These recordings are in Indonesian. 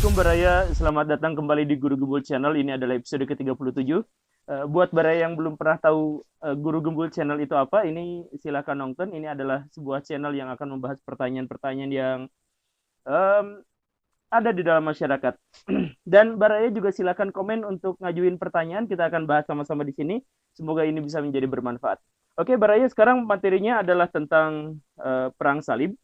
Assalamualaikum Baraya, selamat datang kembali di Guru Gembul Channel. Ini adalah episode ke-37. Buat Baraya yang belum pernah tahu Guru Gembul Channel itu apa, ini silakan nonton. Ini adalah sebuah channel yang akan membahas pertanyaan-pertanyaan yang em, ada di dalam masyarakat. Dan Baraya juga silakan komen untuk ngajuin pertanyaan, kita akan bahas sama-sama di sini. Semoga ini bisa menjadi bermanfaat. Oke Baraya, sekarang materinya adalah tentang Perang Salib.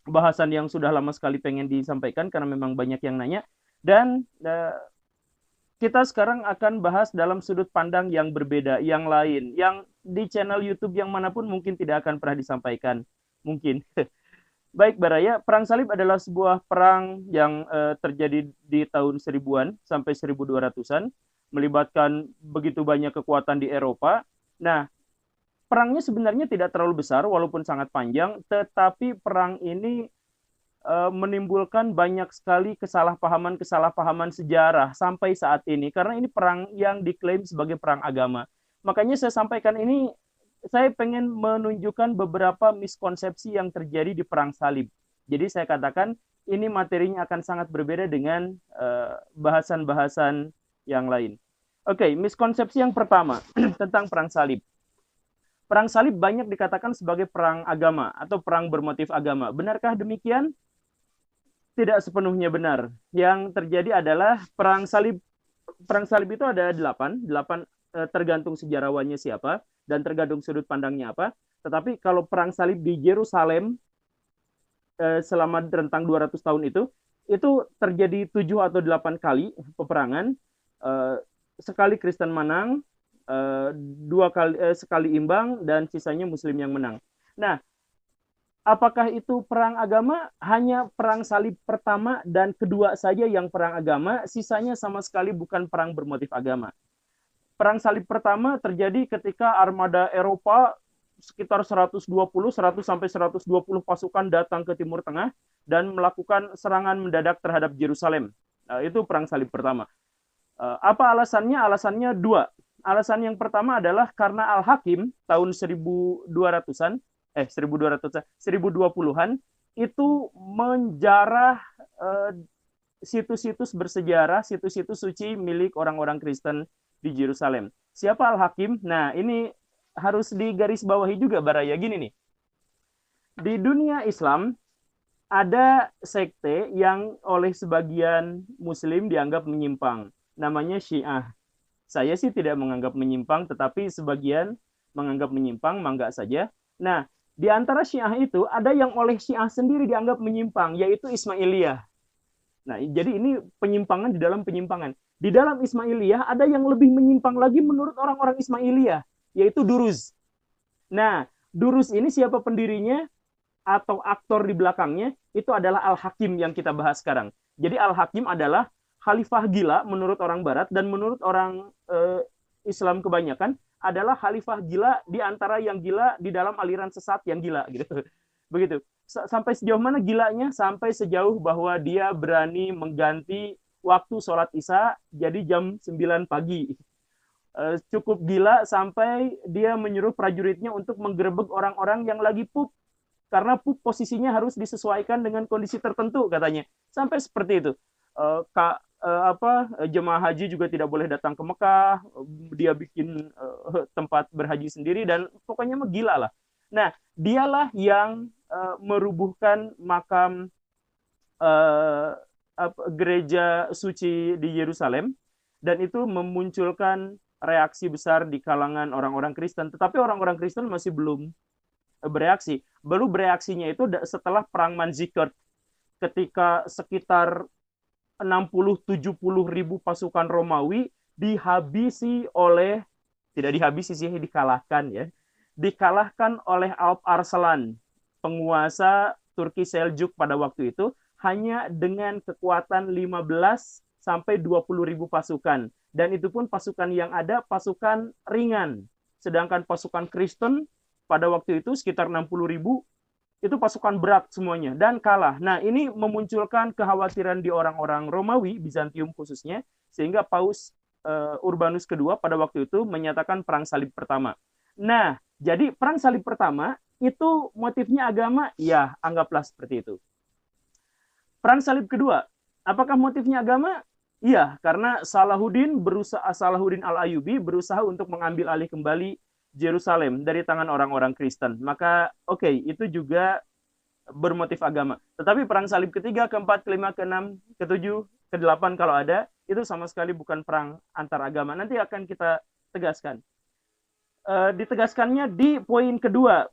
Bahasan yang sudah lama sekali pengen disampaikan karena memang banyak yang nanya. Dan kita sekarang akan bahas dalam sudut pandang yang berbeda, yang lain, yang di channel YouTube yang manapun mungkin tidak akan pernah disampaikan. Mungkin. Baik Baraya, Perang Salib adalah sebuah perang yang terjadi di tahun 1000-an sampai 1200-an, melibatkan begitu banyak kekuatan di Eropa. Nah, perangnya sebenarnya tidak terlalu besar walaupun sangat panjang, tetapi perang ini menimbulkan banyak sekali kesalahpahaman sejarah sampai saat ini karena ini perang yang diklaim sebagai perang agama. Makanya saya sampaikan ini, saya pengen menunjukkan beberapa miskonsepsi yang terjadi di Perang Salib. Jadi saya katakan ini materinya akan sangat berbeda dengan bahasan-bahasan yang lain. Oke, miskonsepsi yang pertama tentang Perang Salib. Perang Salib banyak dikatakan sebagai perang agama atau perang bermotif agama. Benarkah demikian? Tidak sepenuhnya benar. Yang terjadi adalah Perang Salib. Perang Salib itu ada delapan tergantung sejarawannya siapa dan tergantung sudut pandangnya apa. Tetapi kalau Perang Salib di Yerusalem selama rentang 200 tahun itu terjadi 7 atau 8 kali peperangan. Sekali Kristen menang, sekali imbang, dan sisanya Muslim yang menang. Nah, apakah itu perang agama? Hanya Perang Salib pertama dan kedua saja yang perang agama, sisanya sama sekali bukan perang bermotif agama. Perang Salib pertama terjadi ketika armada Eropa sekitar 100 sampai 120 pasukan datang ke Timur Tengah dan melakukan serangan mendadak terhadap Yerusalem. Itu Perang Salib pertama. Apa alasannya? Alasannya dua. Alasan yang pertama adalah karena Al-Hakim tahun 1200-an 1020-an itu menjarah situs-situs bersejarah, situs-situs suci milik orang-orang Kristen di Yerusalem. Siapa Al-Hakim? Nah, ini harus digarisbawahi juga Baraya. Gini nih, di dunia Islam ada sekte yang oleh sebagian Muslim dianggap menyimpang. Namanya Syiah. Saya sih tidak menganggap menyimpang, tetapi sebagian menganggap menyimpang, mangga saja. Nah, di antara Syiah itu ada yang oleh Syiah sendiri dianggap menyimpang, yaitu Ismailiyah. Nah, jadi ini penyimpangan di dalam penyimpangan. Di dalam Ismailiyah ada yang lebih menyimpang lagi menurut orang-orang Ismailiyah, yaitu Duruz. Nah, Duruz ini siapa pendirinya atau aktor di belakangnya? Itu adalah Al-Hakim yang kita bahas sekarang. Jadi Al-Hakim adalah khalifah gila menurut orang Barat dan menurut orang Islam kebanyakan adalah khalifah gila di antara yang gila di dalam aliran sesat yang gila gitu. Begitu. Sampai sejauh mana gilanya? Sampai sejauh bahwa dia berani mengganti waktu sholat Isya jadi jam 9 pagi. Cukup gila sampai dia menyuruh prajuritnya untuk menggerebek orang-orang yang lagi pup karena pup posisinya harus disesuaikan dengan kondisi tertentu katanya. Sampai seperti itu. Jemaah haji juga tidak boleh datang ke Mekah, dia bikin tempat berhaji sendiri dan pokoknya mah gila lah. Nah, dialah yang merubuhkan makam gereja suci di Yerusalem dan itu memunculkan reaksi besar di kalangan orang-orang Kristen. Tetapi orang-orang Kristen masih belum bereaksi. Baru bereaksinya itu setelah Perang Manzikert ketika sekitar 60-70 ribu pasukan Romawi dikalahkan oleh Alp Arslan, penguasa Turki Seljuk pada waktu itu, hanya dengan kekuatan 15 sampai 20 ribu pasukan. Dan itu pun pasukan yang ada pasukan ringan. Sedangkan pasukan Kristen pada waktu itu sekitar 60 ribu, itu pasukan berat semuanya dan kalah. Nah, ini memunculkan kekhawatiran di orang-orang Romawi, Bizantium khususnya, sehingga Paus Urbanus kedua pada waktu itu menyatakan Perang Salib pertama. Nah, jadi Perang Salib pertama itu motifnya agama, ya anggaplah seperti itu. Perang Salib kedua, Apakah motifnya agama? Iya, karena Salahuddin Al-Ayyubi berusaha untuk mengambil alih kembali Yerusalem dari tangan orang-orang Kristen. Maka oke, itu juga bermotif agama. Tetapi perang salib ketiga, keempat, kelima, keenam, ketujuh, kedelapan kalau ada, itu sama sekali bukan perang antar agama. Nanti akan kita tegaskan. Ditegaskannya di poin kedua,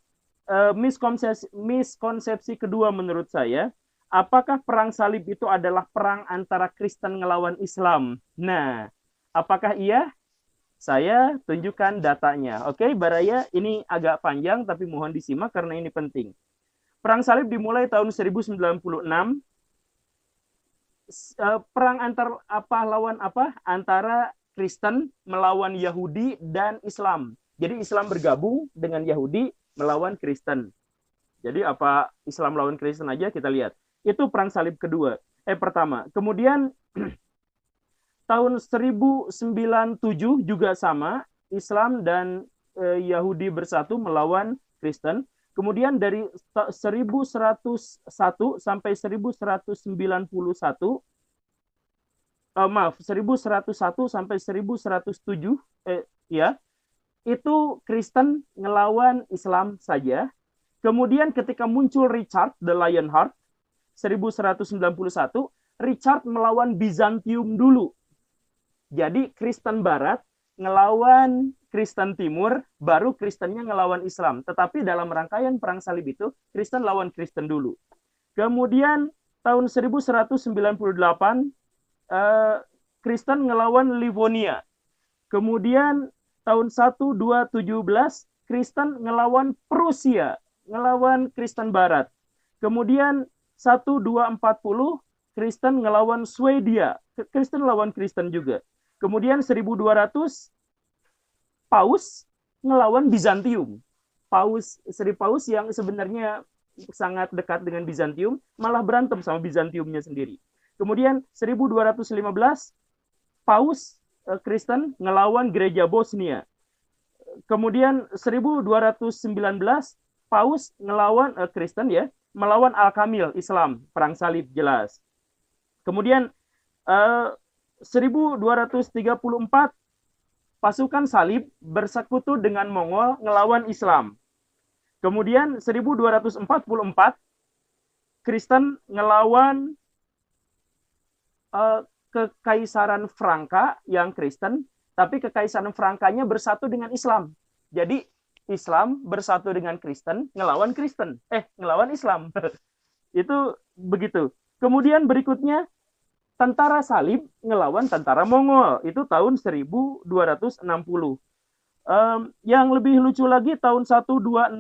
miskonsepsi kedua menurut saya, apakah perang salib itu adalah perang antara Kristen ngelawan Islam? Nah, apakah iya? Saya tunjukkan datanya. Oke, Baraya, ini agak panjang tapi mohon disimak karena ini penting. Perang salib dimulai tahun 1096. Perang antar apa lawan apa? Antara Kristen melawan Yahudi dan Islam. Jadi Islam bergabung dengan Yahudi melawan Kristen. Jadi apa Islam melawan Kristen aja kita lihat. Itu perang salib pertama. Kemudian tahun 1097 juga sama, Islam dan Yahudi bersatu melawan Kristen. Kemudian dari 1101 sampai 1191, 1101 sampai 1107, ya, itu Kristen ngelawan Islam saja. Kemudian ketika muncul Richard the Lionheart 1191, Richard melawan Bizantium dulu. Jadi Kristen Barat ngelawan Kristen Timur, baru Kristennya ngelawan Islam. Tetapi dalam rangkaian perang salib itu, Kristen lawan Kristen dulu. Kemudian tahun 1198, Kristen ngelawan Livonia. Kemudian tahun 1217, Kristen ngelawan Prusia, ngelawan Kristen Barat. Kemudian 1240, Kristen ngelawan Swedia, Kristen lawan Kristen juga. Kemudian 1200, Paus ngelawan Bizantium. Sri Paus yang sebenarnya sangat dekat dengan Bizantium, malah berantem sama Bizantiumnya sendiri. Kemudian 1215, Paus Kristen ngelawan gereja Bosnia. Kemudian 1219, Paus ngelawan Kristen ya, melawan Al-Kamil, Islam, perang salib jelas. Kemudian 1234, pasukan salib bersekutu dengan Mongol ngelawan Islam. Kemudian 1244, Kristen ngelawan Kekaisaran Franka yang Kristen, tapi Kekaisaran Frankanya bersatu dengan Islam. Jadi Islam bersatu dengan Kristen, ngelawan Islam. Itu begitu. Kemudian berikutnya, tentara salib ngelawan tentara Mongol. Itu tahun 1260. Yang lebih lucu lagi tahun 1256.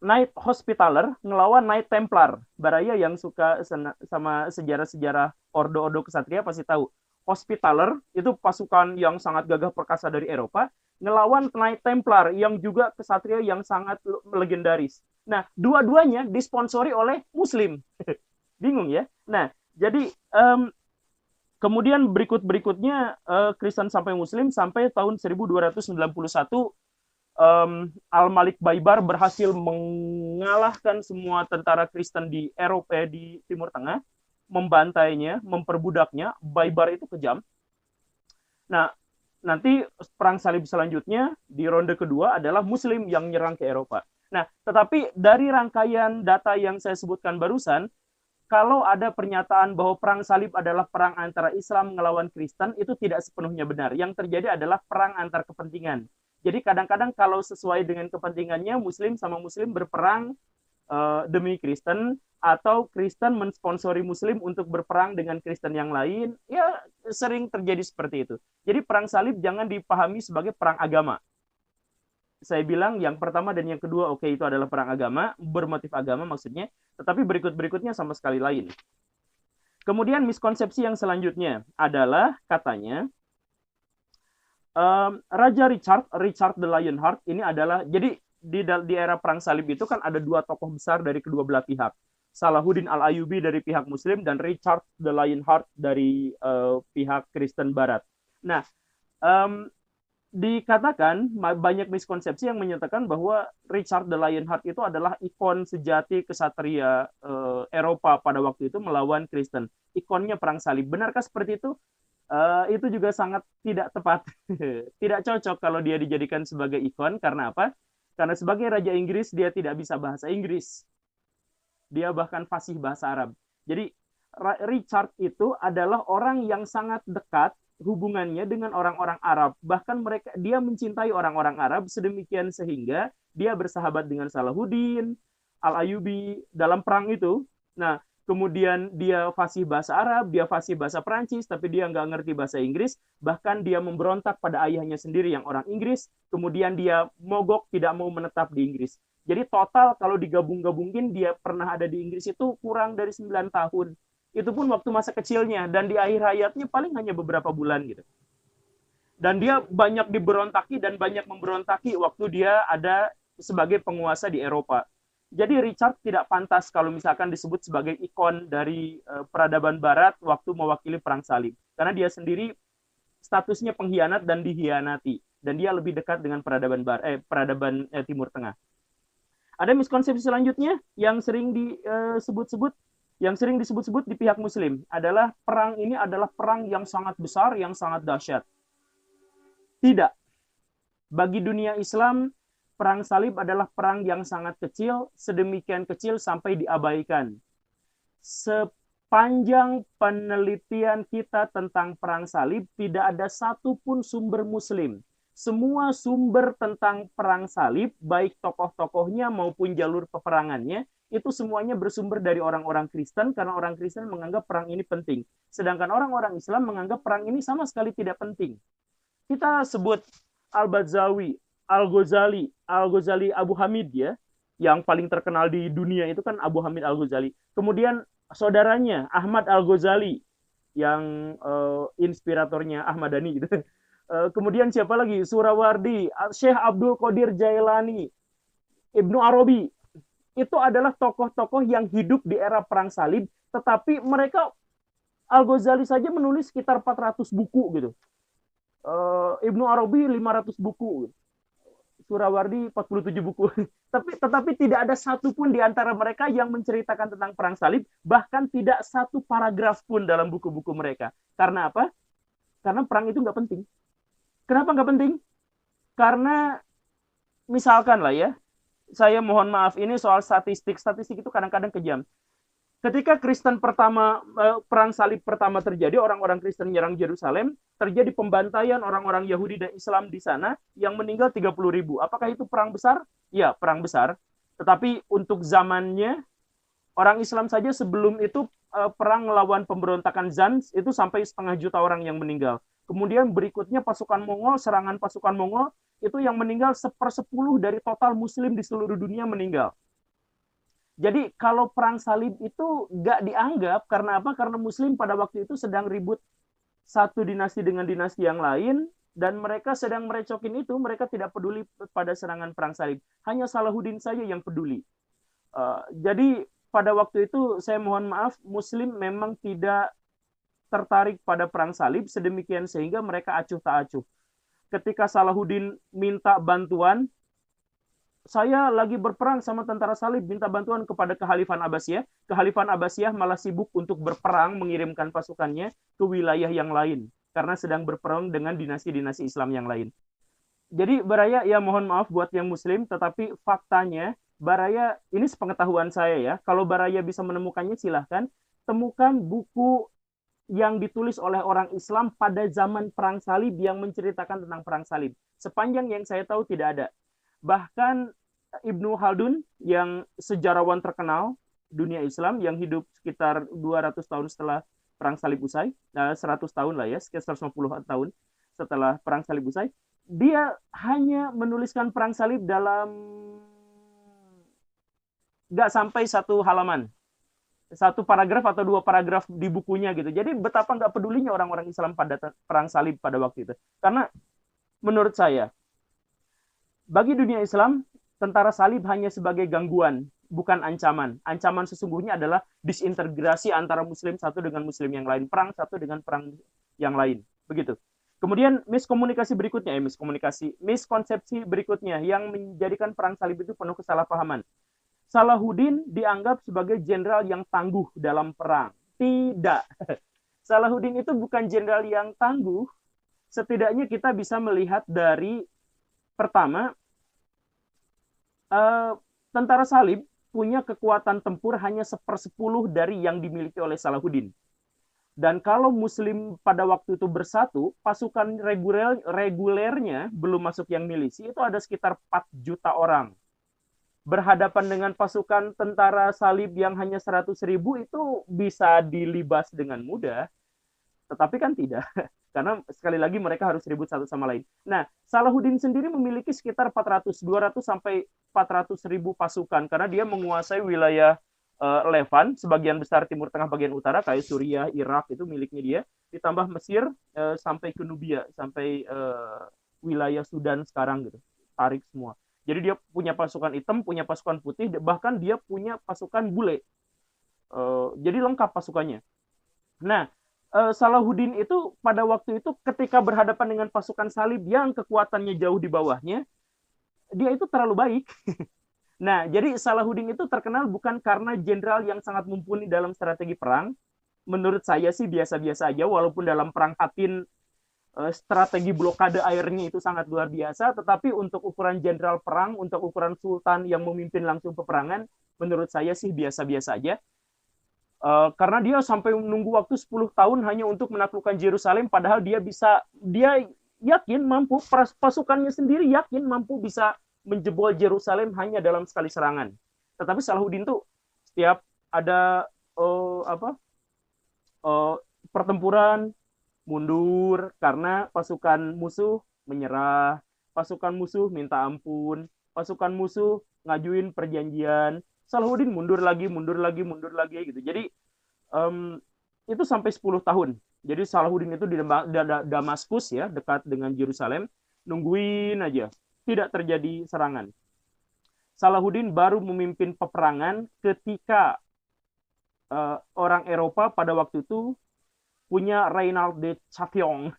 Knight Hospitaller ngelawan Knight Templar. Baraya yang suka sama sejarah-sejarah ordo-ordo kesatria pasti tahu. Hospitaller itu pasukan yang sangat gagah perkasa dari Eropa ngelawan Knight Templar yang juga kesatria yang sangat legendaris. Nah, dua-duanya disponsori oleh Muslim. Bingung ya? Nah, jadi kemudian berikutnya Kristen sampai Muslim sampai tahun 1291, Al-Malik Baibars berhasil mengalahkan semua tentara Kristen di Eropa, di Timur Tengah, membantainya, memperbudaknya. Baibars itu kejam. Nah, nanti perang salib selanjutnya di ronde kedua adalah Muslim yang nyerang ke Eropa. Nah, tetapi dari rangkaian data yang saya sebutkan barusan, kalau ada pernyataan bahwa perang salib adalah perang antara Islam melawan Kristen, itu tidak sepenuhnya benar. Yang terjadi adalah perang antar kepentingan. Jadi kadang-kadang kalau sesuai dengan kepentingannya, Muslim sama Muslim berperang demi Kristen, atau Kristen mensponsori Muslim untuk berperang dengan Kristen yang lain, ya sering terjadi seperti itu. Jadi perang salib jangan dipahami sebagai perang agama. Saya bilang yang pertama dan yang kedua, oke, itu adalah perang agama, bermotif agama maksudnya, tetapi berikut-berikutnya sama sekali lain. Kemudian miskonsepsi yang selanjutnya adalah katanya, Raja Richard the Lionheart ini adalah, jadi di era perang salib itu kan ada dua tokoh besar dari kedua belah pihak. Salahuddin Al-Ayyubi dari pihak Muslim dan Richard the Lionheart dari pihak Kristen Barat. Nah, dikatakan banyak miskonsepsi yang menyatakan bahwa Richard the Lionheart itu adalah ikon sejati kesatria Eropa pada waktu itu melawan Kristen. Ikonnya perang salib. Benarkah seperti itu? Itu juga sangat tidak tepat. Tidak cocok kalau dia dijadikan sebagai ikon. Karena apa? Karena sebagai Raja Inggris, dia tidak bisa bahasa Inggris. Dia bahkan fasih bahasa Arab. Jadi Richard itu adalah orang yang sangat dekat hubungannya dengan orang-orang Arab. Bahkan dia mencintai orang-orang Arab sedemikian sehingga dia bersahabat dengan Salahuddin Al-Ayyubi dalam perang itu. Nah, kemudian dia fasih bahasa Arab, dia fasih bahasa Perancis, tapi dia nggak ngerti bahasa Inggris. Bahkan dia memberontak pada ayahnya sendiri yang orang Inggris. Kemudian dia mogok, tidak mau menetap di Inggris. Jadi total kalau digabung-gabungin dia pernah ada di Inggris itu kurang dari 9 tahun. Itu pun waktu masa kecilnya, dan di akhir hayatnya paling hanya beberapa bulan gitu. Dan dia banyak diberontaki dan banyak memberontaki waktu dia ada sebagai penguasa di Eropa. Jadi Richard tidak pantas kalau misalkan disebut sebagai ikon dari peradaban barat waktu mewakili perang salib. Karena dia sendiri statusnya pengkhianat dan dihianati. Dan dia lebih dekat dengan peradaban Timur Tengah. Ada miskonsepsi selanjutnya yang sering disebut-sebut di pihak Muslim adalah perang ini adalah perang yang sangat besar, yang sangat dahsyat. Tidak. Bagi dunia Islam, perang salib adalah perang yang sangat kecil, sedemikian kecil sampai diabaikan. Sepanjang penelitian kita tentang perang salib, tidak ada satupun sumber Muslim. Semua sumber tentang perang salib, baik tokoh-tokohnya maupun jalur peperangannya, itu semuanya bersumber dari orang-orang Kristen, karena orang Kristen menganggap perang ini penting. Sedangkan orang-orang Islam menganggap perang ini sama sekali tidak penting. Kita sebut Al-Bazawi, Al-Ghazali Abu Hamid ya, yang paling terkenal di dunia itu kan Abu Hamid Al-Ghazali. Kemudian saudaranya Ahmad Al-Ghazali, yang inspiratornya Ahmadani gitu. Kemudian siapa lagi? Surawardi, Syekh Abdul Qadir Jailani, Ibnu Arabi. Itu adalah tokoh-tokoh yang hidup di era perang salib, tetapi mereka, Al-Ghazali saja menulis sekitar 400 buku gitu. Ibnu Arabi 500 buku. Surawardi 47 buku. Tetapi tidak ada satupun di antara mereka yang menceritakan tentang perang salib, bahkan tidak satu paragraf pun dalam buku-buku mereka. Karena apa? Karena perang itu nggak penting. Kenapa nggak penting? Karena misalkan lah ya, saya mohon maaf ini soal statistik. Statistik itu kadang-kadang kejam. Ketika perang salib pertama terjadi, orang-orang Kristen menyerang Yerusalem, terjadi pembantaian orang-orang Yahudi dan Islam di sana yang meninggal 30.000. Apakah itu perang besar? Ya, perang besar. Tetapi untuk zamannya, orang Islam saja sebelum itu perang melawan pemberontakan Zans itu sampai 500.000 orang yang meninggal. Kemudian berikutnya serangan pasukan Mongol, itu yang meninggal 1/10 dari total muslim di seluruh dunia meninggal. Jadi kalau perang salib itu nggak dianggap, karena apa? Karena muslim pada waktu itu sedang ribut satu dinasti dengan dinasti yang lain, dan mereka sedang merecokin itu, mereka tidak peduli pada serangan perang salib. Hanya Salahuddin saja yang peduli. Jadi pada waktu itu saya mohon maaf, muslim memang tidak tertarik pada perang salib sedemikian sehingga mereka acuh tak acuh. Ketika Salahuddin minta bantuan, saya lagi berperang sama tentara salib, minta bantuan kepada Khalifan Abbasiyah. Khalifan Abbasiyah malah sibuk untuk berperang, mengirimkan pasukannya ke wilayah yang lain, karena sedang berperang dengan dinasti-dinasti Islam yang lain. Jadi Baraya, ya mohon maaf buat yang muslim, tetapi faktanya, Baraya, ini sepengetahuan saya ya, kalau Baraya bisa menemukannya silahkan, temukan buku yang ditulis oleh orang Islam pada zaman perang salib yang menceritakan tentang perang salib. Sepanjang yang saya tahu tidak ada. Bahkan Ibnu Khaldun yang sejarawan terkenal dunia Islam yang hidup sekitar 200 tahun setelah perang salib usai, 100 tahun lah ya, sekitar 150 tahun setelah perang salib usai, dia hanya menuliskan perang salib dalam nggak sampai 1 halaman. 1 paragraf atau 2 paragraf di bukunya gitu. Jadi betapa nggak pedulinya orang-orang Islam pada perang salib pada waktu itu. Karena menurut saya, bagi dunia Islam, tentara salib hanya sebagai gangguan, bukan ancaman. Ancaman sesungguhnya adalah disintegrasi antara muslim satu dengan muslim yang lain, perang satu dengan perang yang lain. Begitu. Kemudian miskonsepsi berikutnya yang menjadikan perang salib itu penuh kesalahpahaman. Salahuddin dianggap sebagai jenderal yang tangguh dalam perang. Tidak. Salahuddin itu bukan jenderal yang tangguh. Setidaknya kita bisa melihat dari pertama, tentara salib punya kekuatan tempur hanya 1/10 dari yang dimiliki oleh Salahuddin. Dan kalau Muslim pada waktu itu bersatu, pasukan regulernya belum masuk yang milisi, itu ada sekitar 4 juta orang. Berhadapan dengan pasukan tentara salib yang hanya 100.000 itu bisa dilibas dengan mudah. Tetapi kan tidak. Karena sekali lagi mereka harus ribut satu sama lain. Nah, Salahuddin sendiri memiliki sekitar 200 sampai 400.000 pasukan. Karena dia menguasai wilayah Levan, sebagian besar Timur Tengah bagian utara, kayak Suriah, Irak, itu miliknya dia. Ditambah Mesir sampai ke Nubia, sampai wilayah Sudan sekarang gitu. Tarik semua. Jadi dia punya pasukan hitam, punya pasukan putih, bahkan dia punya pasukan bule. Jadi lengkap pasukannya. Nah, Salahuddin itu pada waktu itu ketika berhadapan dengan pasukan salib yang kekuatannya jauh di bawahnya, dia itu terlalu baik. Nah, jadi Salahuddin itu terkenal bukan karena jenderal yang sangat mumpuni dalam strategi perang. Menurut saya sih biasa-biasa aja, walaupun dalam perang Hattin strategi blokade airnya itu sangat luar biasa, tetapi untuk ukuran jenderal perang, untuk ukuran sultan yang memimpin langsung peperangan, menurut saya sih biasa-biasa aja. Karena dia sampai menunggu waktu 10 tahun hanya untuk menaklukkan Yerusalem, padahal dia yakin mampu, pasukannya sendiri yakin mampu bisa menjebol Yerusalem hanya dalam sekali serangan. Tetapi Salahuddin tuh setiap ada pertempuran mundur karena pasukan musuh menyerah, pasukan musuh minta ampun, pasukan musuh ngajuin perjanjian, Salahuddin mundur lagi gitu. Jadi itu sampai 10 tahun. Jadi Salahuddin itu di Damaskus ya, dekat dengan Yerusalem, nungguin aja. Tidak terjadi serangan. Salahuddin baru memimpin peperangan ketika orang Eropa pada waktu itu punya Reynald de Chavion.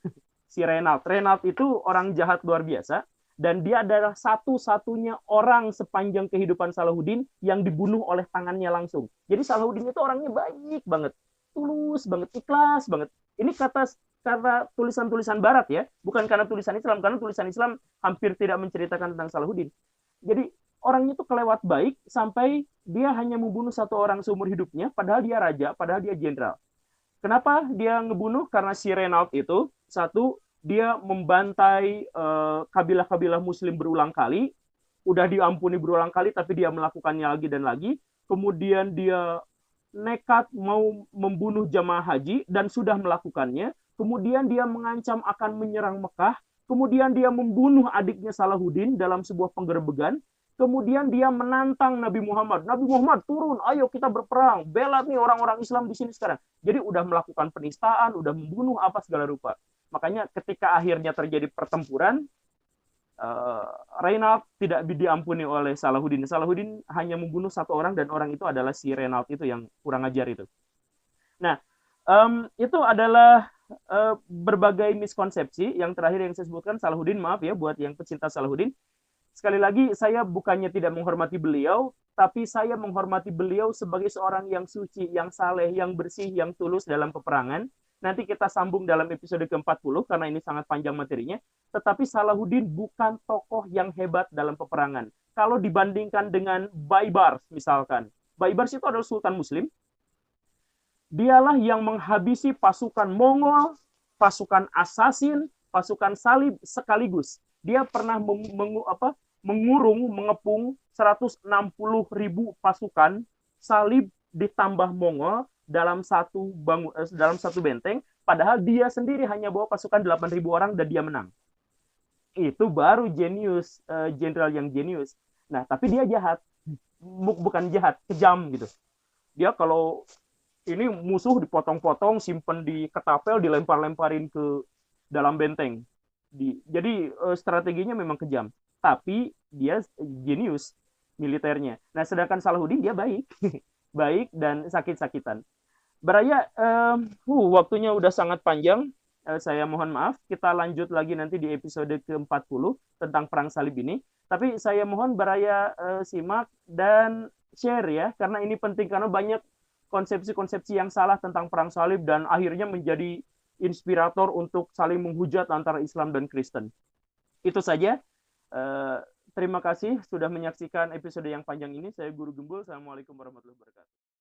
Si Reynald itu orang jahat luar biasa, dan dia adalah satu-satunya orang sepanjang kehidupan Salahuddin yang dibunuh oleh tangannya langsung. Jadi Salahuddin itu orangnya baik banget, tulus banget, ikhlas banget. Ini kata tulisan-tulisan barat ya, bukan karena tulisan Islam, karena tulisan Islam hampir tidak menceritakan tentang Salahuddin. Jadi orangnya itu kelewat baik sampai dia hanya membunuh satu orang seumur hidupnya, padahal dia raja, padahal dia jenderal. Kenapa dia ngebunuh? Karena si Reynald itu, satu, dia membantai kabilah-kabilah Muslim berulang kali, udah diampuni berulang kali, tapi dia melakukannya lagi dan lagi. Kemudian dia nekat mau membunuh jamaah haji dan sudah melakukannya. Kemudian dia mengancam akan menyerang Mekah. Kemudian dia membunuh adiknya Salahuddin dalam sebuah penggerebegan. Kemudian dia menantang Nabi Muhammad. Nabi Muhammad turun, ayo kita berperang. Bela nih orang-orang Islam di sini sekarang. Jadi udah melakukan penistaan, udah membunuh apa segala rupa. Makanya ketika akhirnya terjadi pertempuran, Reynald tidak diampuni oleh Salahuddin. Salahuddin hanya membunuh satu orang, dan orang itu adalah si Reynald itu yang kurang ajar itu. Nah, itu adalah berbagai miskonsepsi. Yang terakhir yang saya sebutkan, Salahuddin, maaf ya buat yang pecinta Salahuddin. Sekali lagi, saya bukannya tidak menghormati beliau, tapi saya menghormati beliau sebagai seorang yang suci, yang saleh, yang bersih, yang tulus dalam peperangan. Nanti kita sambung dalam episode ke-40, karena ini sangat panjang materinya. Tetapi Salahuddin bukan tokoh yang hebat dalam peperangan. Kalau dibandingkan dengan Baibars misalkan. Baibars itu adalah sultan muslim. Dialah yang menghabisi pasukan Mongol, pasukan Asasin, pasukan salib sekaligus. Dia pernah mengepung 160.000 pasukan salib ditambah Mongol dalam satu benteng, padahal dia sendiri hanya bawa pasukan 8.000 orang dan dia menang. Itu baru jenius, jenderal yang jenius. Nah, tapi dia jahat. Bukan jahat, kejam gitu. Dia kalau ini musuh dipotong-potong, simpen di ketapel, dilempar-lemparin ke dalam benteng. Jadi strateginya memang kejam. Tapi dia jenius militernya. Nah, sedangkan Salahuddin dia baik. Baik dan sakit-sakitan. Baraya, waktunya udah sangat panjang. saya mohon maaf, kita lanjut lagi nanti di episode ke-40 tentang perang salib ini. Tapi saya mohon Baraya simak dan share ya, karena ini penting karena banyak konsepsi-konsepsi yang salah tentang perang salib dan akhirnya menjadi inspirator untuk saling menghujat antara Islam dan Kristen. Itu saja. Terima kasih sudah menyaksikan episode yang panjang ini. Saya Guru Gembul. Assalamualaikum warahmatullahi wabarakatuh.